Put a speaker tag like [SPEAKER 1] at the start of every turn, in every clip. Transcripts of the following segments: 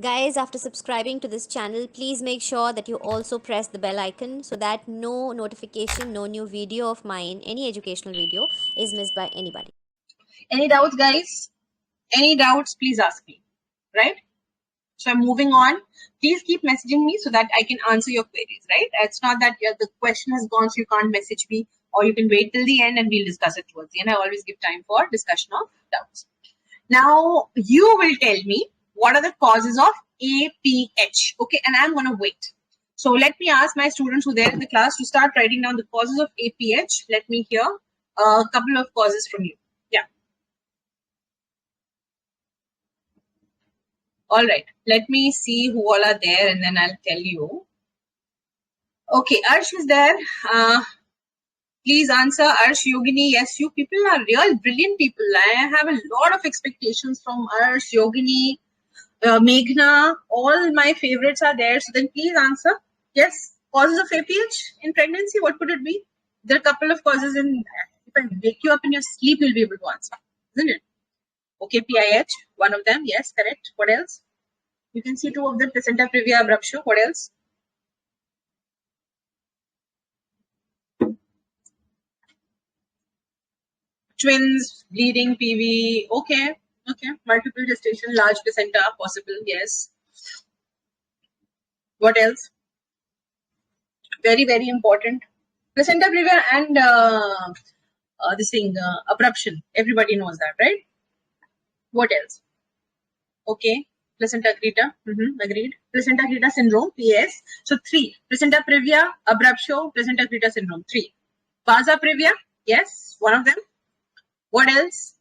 [SPEAKER 1] Guys, after subscribing to this channel, please make sure that you also press the bell icon so that no notification, no new video of mine, any educational video, is missed by anybody.
[SPEAKER 2] Any doubts, guys? Any doubts, please ask me, right? So I'm moving on. Please keep messaging me so that I can answer your queries, right? It's not that the question has gone, so you can't message me, or you can wait till the end and we'll discuss it towards the end. I always give time for discussion of doubts. Now, you will tell me what are the causes of APH, okay? And I'm going to wait. So let me ask my students who are there in the class to start writing down the causes of APH. Let me hear a couple of causes from you. Yeah. All right. Let me see who all are there and then I'll tell you. Okay, Arsh is there. Please answer. Arsh, Yogini, yes, you people are real brilliant people. I have a lot of expectations from Arsh, Yogini, Meghna. All my favorites are there. So then please answer. Yes, causes of APH in pregnancy, what could it be? There are a couple of causes in, if I wake you up in your sleep, you'll be able to answer, isn't it? Okay, PIH, one of them. Yes, correct. What else? You can see two of the placenta previa abruptio. What else? Twins, bleeding, PV. Okay. Okay. Multiple gestation, large placenta, possible. Yes. What else? Very, very important. Placenta previa and this thing, abruption. Everybody knows that, right? What else? Okay. Placenta creta. Agreed. Placenta creta syndrome, PS. So 3. Placenta previa, abruptio, placenta creta syndrome. 3. Vasa previa. Yes. One of them. What else?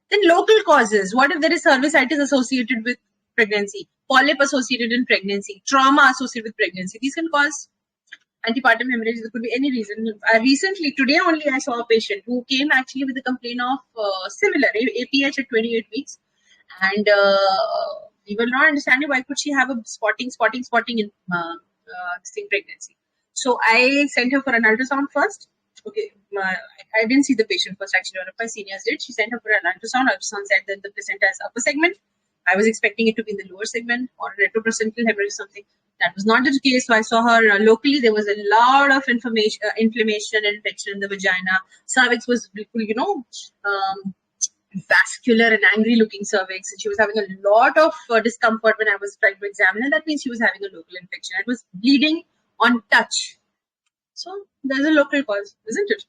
[SPEAKER 2] Then local causes. What if there is cervicitis associated with pregnancy? Polyp associated in pregnancy? Trauma associated with pregnancy? These can cause antepartum hemorrhage. There could be any reason. Recently, today only, I saw a patient who came actually with a complaint of similar APH at 28 weeks. And we were not understanding why could she have a spotting in this thing pregnancy. So I sent her for an ultrasound first. Okay, I didn't see the patient first, actually. One of my seniors did. She sent her for an ultrasound. Ultrasound said that the placenta is upper segment. I was expecting it to be in the lower segment or retroplacental hemorrhage or something. That was not the case. So I saw her locally. There was a lot of inflammation and infection in the vagina. Cervix was, vascular and angry looking cervix, and she was having a lot of discomfort when I was trying to examine, and that means she was having a local infection. It was bleeding on touch. So there's a local cause, isn't it?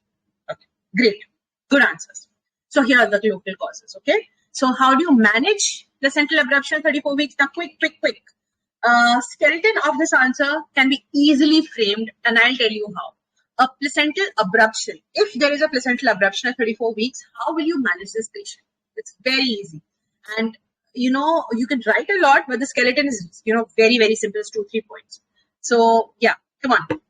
[SPEAKER 2] Okay, great. Good answers. So here are the local causes, okay? So how do you manage placental abruption at 34 weeks? Now quick. Skeleton of this answer can be easily framed, and I'll tell you how. A placental abruption. If there is a placental abruption at 34 weeks, how will you manage this patient? It's very easy. And, you can write a lot, but the skeleton is, very, very simple. It's 2-3 points. So, yeah, come on.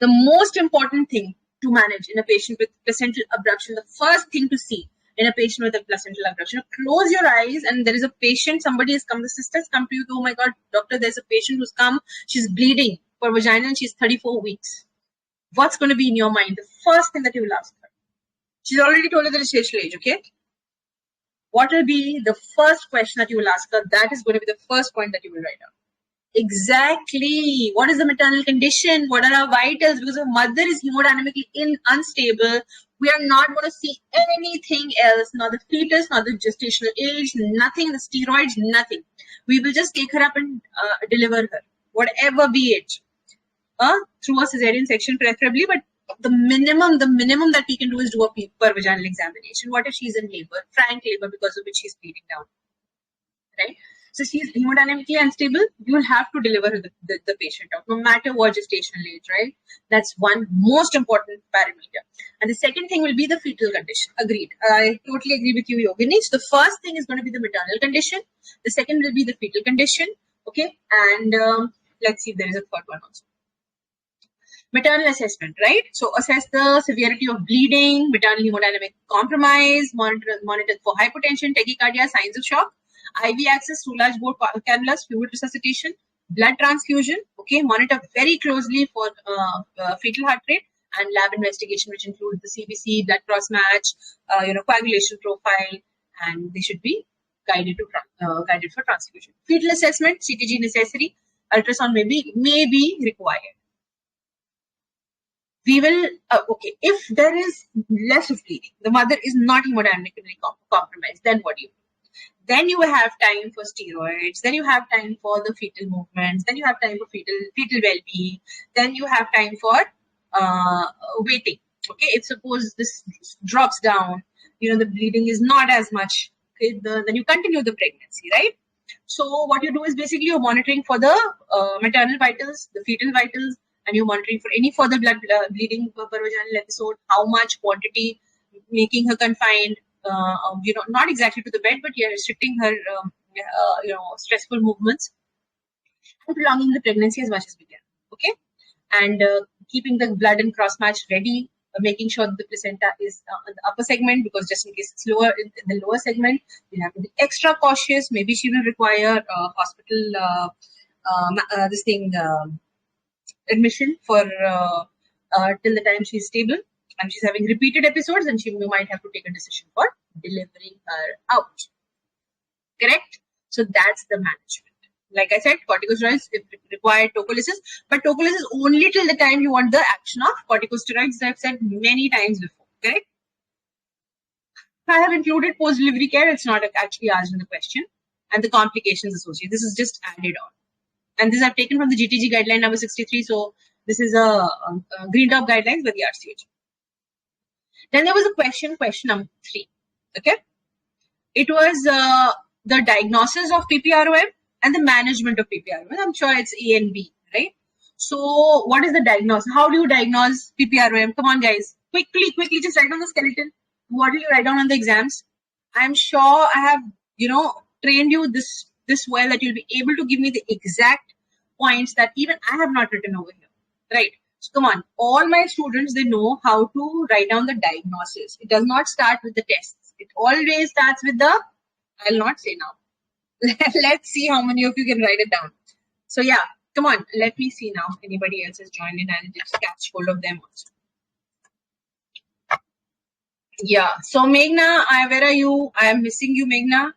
[SPEAKER 2] The most important thing to manage in a patient with placental abruption, the first thing to see in a patient with a placental abruption, close your eyes and there is a patient, somebody has come, the sister has come to you, oh my God, doctor, there's a patient who's come, she's bleeding for vagina and she's 34 weeks. What's going to be in your mind? The first thing that you will ask her. She's already told you the gestational age, okay? What will be the first question that you will ask her? That is going to be the first point that you will write down. Exactly. What is the maternal condition? What are our vitals? Because if mother is hemodynamically unstable, we are not going to see anything else, not the fetus, not the gestational age, nothing, the steroids, nothing. We will just take her up and deliver her, whatever be it. Through a cesarean section preferably, but the minimum that we can do is do a per vaginal examination. What if she's in labor, frank labor, because of which she's bleeding down, right? So she's hemodynamically unstable, you will have to deliver the patient out, no matter what gestational age, right? That's one most important parameter. And the second thing will be the fetal condition. Agreed. I totally agree with you, Yogini. So the first thing is going to be the maternal condition. The second will be the fetal condition. Okay. And let's see if there is a third one also. Maternal assessment, right? So assess the severity of bleeding, maternal hemodynamic compromise, monitor for hypotension, tachycardia, signs of shock, IV access, Soulage board cannulas, fluid resuscitation, blood transfusion, okay, monitor very closely for fetal heart rate, and lab investigation, which includes the CBC, blood cross match, coagulation profile, and they should be guided for transfusion. Fetal assessment, CTG necessary, ultrasound may be required. We will, okay, if there is less of bleeding, the mother is not hemodynamically compromised, then what do you do? Then you have time for steroids, then you have time for the fetal movements, then you have time for fetal well-being, then you have time for waiting. Okay, if suppose this drops down, the bleeding is not as much, okay, then you continue the pregnancy, right? So what you do is basically you're monitoring for the maternal vitals, the fetal vitals, and you're monitoring for any further blood bleeding per vaginal episode, how much quantity, making her confined, not exactly to the bed, but you're restricting her, stressful movements, and prolonging the pregnancy as much as we can. Okay, and keeping the blood and cross match ready, making sure that the placenta is on the upper segment, because just in case it's lower in the lower segment, you have to be extra cautious. Maybe she will require hospital admission for till the time she's stable and she's having repeated episodes, and you might have to take a decision for delivering her out. Correct? So that's the management. Like I said, corticosteroids if required, tocolysis, but tocolysis only till the time you want the action of corticosteroids. I've said many times before. Correct? I have included post-delivery care. It's not actually asked in the question, and the complications associated. This is just added on. And this I've taken from the GTG guideline number 63. So this is a green top guidelines by the RCOG. Then there was a question number 3. Okay. It was the diagnosis of PPROM and the management of PPROM. I'm sure it's A and B, right? So what is the diagnosis? How do you diagnose PPROM? Come on, guys. Quickly, just write down the skeleton. What do you write down on the exams? I'm sure I have, trained you this well that you'll be able to give me the exact points that even I have not written over here, right? So come on, all my students, they know how to write down the diagnosis. It does not start with the tests. It always starts with the, I'll not say now. Let's see how many of you can write it down. So yeah, come on, let me see now. Anybody else has joined in and just catch hold of them also. Yeah, so Meghna, where are you? I am missing you, Meghna.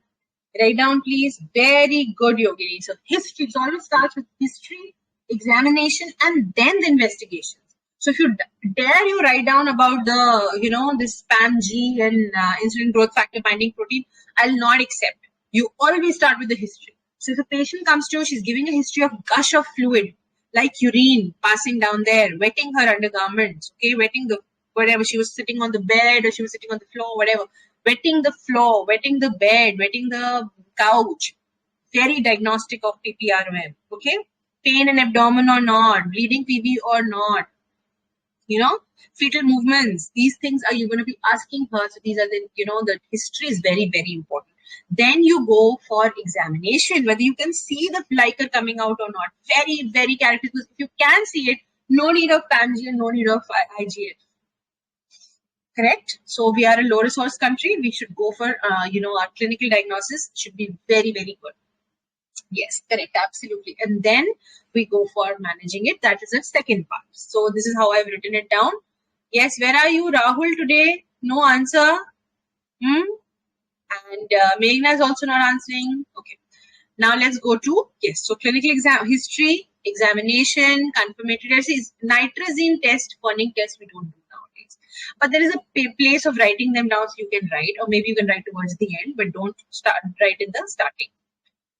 [SPEAKER 2] Write down, please. Very good, Yogini. So history, it always starts with history, examination, and then the investigations. So if you dare you write down about the, this SPAM-G and insulin growth factor binding protein, I'll not accept. You always start with the history. So if a patient comes to you, she's giving a history of gush of fluid, like urine passing down there, wetting her undergarments, okay, wetting the, whatever, she was sitting on the bed or she was sitting on the floor, whatever. Wetting the floor, wetting the bed, wetting the couch. Very diagnostic of PPROM. Okay? Pain in abdomen or not, bleeding PV or not. Fetal movements. These things are you going to be asking her. So these are the, the history is very, very important. Then you go for examination, whether you can see the liquor coming out or not. Very, very characteristic. If you can see it, no need of PAMG and no need of IGF. Correct? So we are a low resource country. We should go for, our clinical diagnosis should be very, very good. Yes, correct. Absolutely. And then we go for managing it. That is the second part. So this is how I've written it down. Yes, where are you, Rahul, today? No answer. And Meghna is also not answering. Okay. Now let's go to, yes, so clinical history, examination, confirmatory tests, nitrazine test, Corning test we don't do nowadays. But there is a place of writing them down so you can write, or maybe you can write towards the end, but don't write in the starting.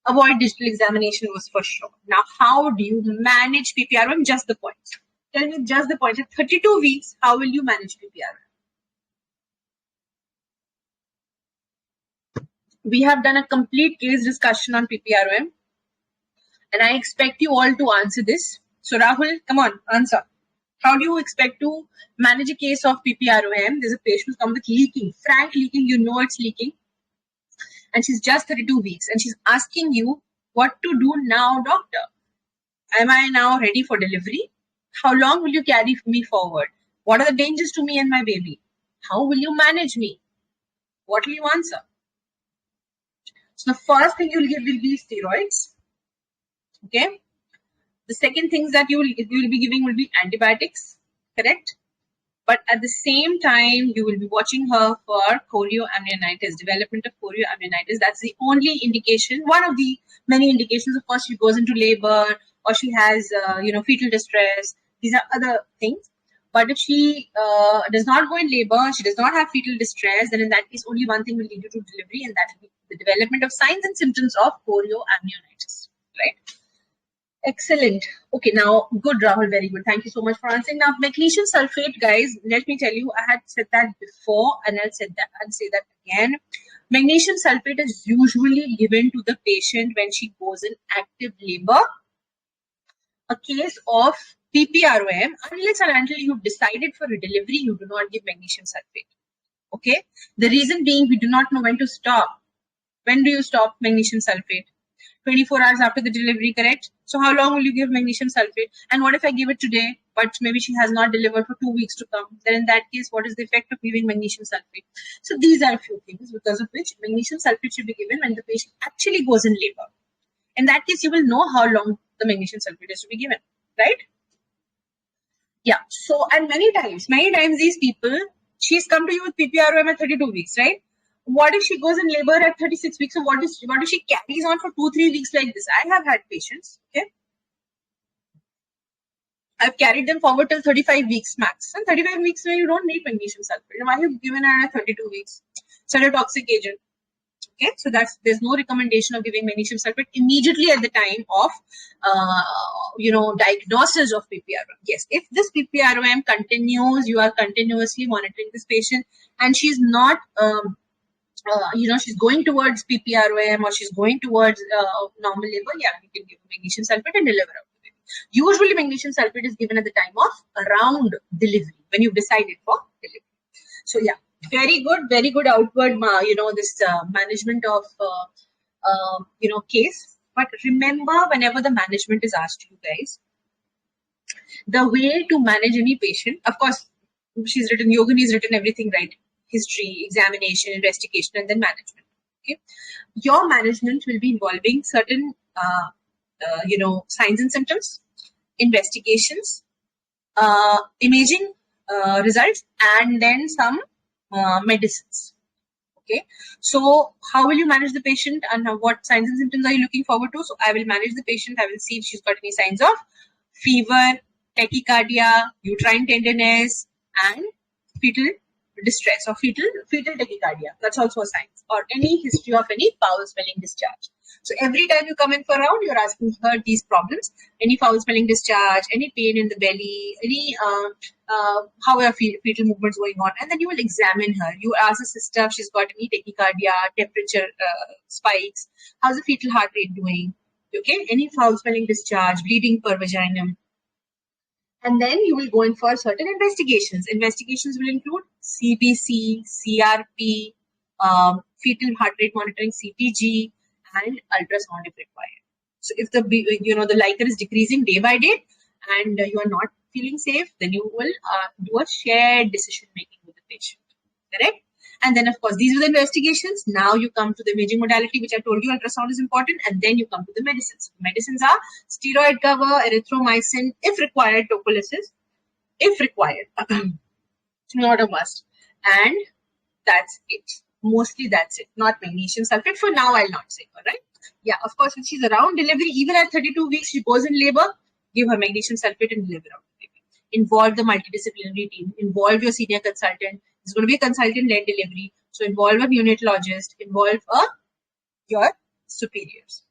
[SPEAKER 2] Avoid digital examination was for sure. Now, how do you manage PPROM? Just the points. Tell me just the points. At 32 weeks, how will you manage PPROM? We have done a complete case discussion on PPROM, and I expect you all to answer this. So Rahul, come on, answer. How do you expect to manage a case of PPROM? There's a patient who's come with leaking, frank leaking, it's leaking. And she's just 32 weeks and she's asking you what to do now, doctor. Am I now ready for delivery? How long will you carry me forward? What are the dangers to me and my baby? How will you manage me? What will you answer? So the first thing you'll give will be steroids. Okay. The second things that you will be giving will be antibiotics. Correct. But at the same time, you will be watching her for chorioamnionitis, development of chorioamnionitis. That's the only indication, one of the many indications. Of course, she goes into labor or she has, fetal distress. These are other things. But if she does not go in labor, she does not have fetal distress, then in that case, only one thing will lead you to delivery, and that will be the development of signs and symptoms of chorioamnionitis, right? Excellent. Okay, now good, Rahul, very good. Thank you so much for answering. Now, magnesium sulfate, guys, let me tell you, I had said that before, and I'll say that again. Magnesium sulfate is usually given to the patient when she goes in active labor. A case of PPROM, unless and until you've decided for a delivery, you do not give magnesium sulfate. Okay? The reason being, we do not know when to stop. When do you stop magnesium sulfate? 24 hours after the delivery, correct? So how long will you give magnesium sulfate? And what if I give it today, but maybe she has not delivered for 2 weeks to come? Then in that case, what is the effect of giving magnesium sulfate? So these are a few things because of which magnesium sulfate should be given when the patient actually goes in labor. In that case, you will know how long the magnesium sulfate is to be given, right? Yeah. So, and many times these people, she's come to you with PPROM at 32 weeks, right? What if she goes in labor at 36 weeks? So what if she carries on for 2-3 weeks like this? I have had patients, okay? I've carried them forward till 35 weeks max. And 35 weeks where you don't need magnesium sulfate. Why have you given her at 32 weeks? Cytotoxic agent. Okay, so there's no recommendation of giving magnesium sulfate immediately at the time of, diagnosis of PPROM. Yes, if this PPROM continues, you are continuously monitoring this patient, and she's not, she's going towards PPROM or she's going towards normal labor. Yeah, you can give magnesium sulfate and deliver out the baby. Usually, magnesium sulfate is given at the time of around delivery when you've decided for delivery. So yeah. Very good outward, this management of, case. But remember, whenever the management is asked you guys, the way to manage any patient, of course, Yogini's written everything, right? History, examination, investigation, and then management. Okay. Your management will be involving certain, signs and symptoms, investigations, imaging results, and then some medicines. Okay, so how will you manage the patient and what signs and symptoms are you looking forward to? So I will manage the patient. I will see if she's got any signs of fever, tachycardia, uterine tenderness, and fetal distress or fetal tachycardia. That's also a sign. Or any history of any foul smelling discharge. So every time you come in for a round, you're asking her these problems: any foul smelling discharge, any pain in the belly, any how are fetal movements going on, and then you will examine her. You ask the sister if she's got any tachycardia, temperature spikes, how's the fetal heart rate doing, okay, any foul smelling discharge, bleeding per vaginum. And then you will go in for certain investigations. Investigations will include CBC, CRP, fetal heart rate monitoring, CTG, and ultrasound if required. So if the liker is decreasing day by day and you are not feeling safe, then you will do a shared decision making with the patient. Correct? And then, of course, these are the investigations. Now you come to the imaging modality, which I told you ultrasound is important. And then you come to the medicines. Medicines are steroid cover, erythromycin, if required, tocolysis, if required. Not a must. And that's it. Mostly that's it. Not magnesium sulfate. For now, I'll not say her, right? Yeah, of course, when she's around delivery, even at 32 weeks, she goes in labor, give her magnesium sulfate and deliver out the baby. Involve the multidisciplinary team. Involve your senior consultant. It's going to be a consultant-led delivery. So involve a neonatologist, involve your superiors,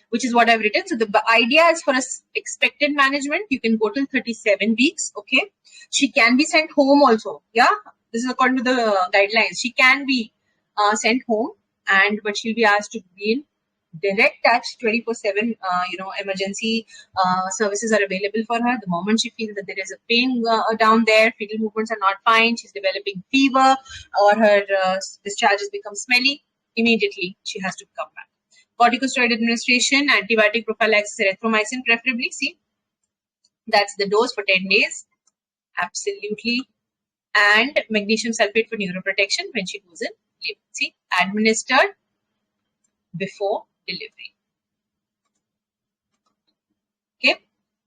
[SPEAKER 2] which is what I've written. So the idea is for expected management, you can go till 37 weeks. Okay. She can be sent home also. Yeah. This is according to the guidelines. She can be sent home, but she'll be asked to be in direct touch 24/7. Emergency services are available for her. The moment she feels that there is a pain down there, fetal movements are not fine, she's developing fever, or her discharge has become smelly, immediately she has to come back. Corticosteroid administration, antibiotic prophylaxis, erythromycin preferably. See, that's the dose for 10 days. Absolutely. And magnesium sulfate for neuroprotection when she goes in labor. See, administered before delivery. Okay.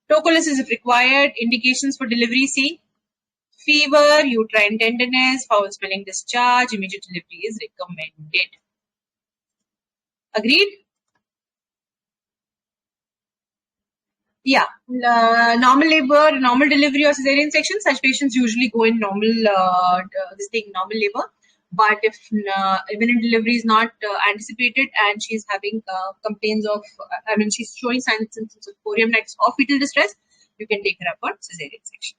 [SPEAKER 2] Tocolysis if required. Indications for delivery. See, fever, uterine tenderness, foul smelling discharge, immediate delivery is recommended. Agreed? Yeah, normal labor, normal delivery or cesarean section, such patients usually go in normal, normal labor. But if imminent delivery is not anticipated and she's having complaints of, she's showing signs and symptoms of chorionitis or fetal distress, you can take her up for cesarean section.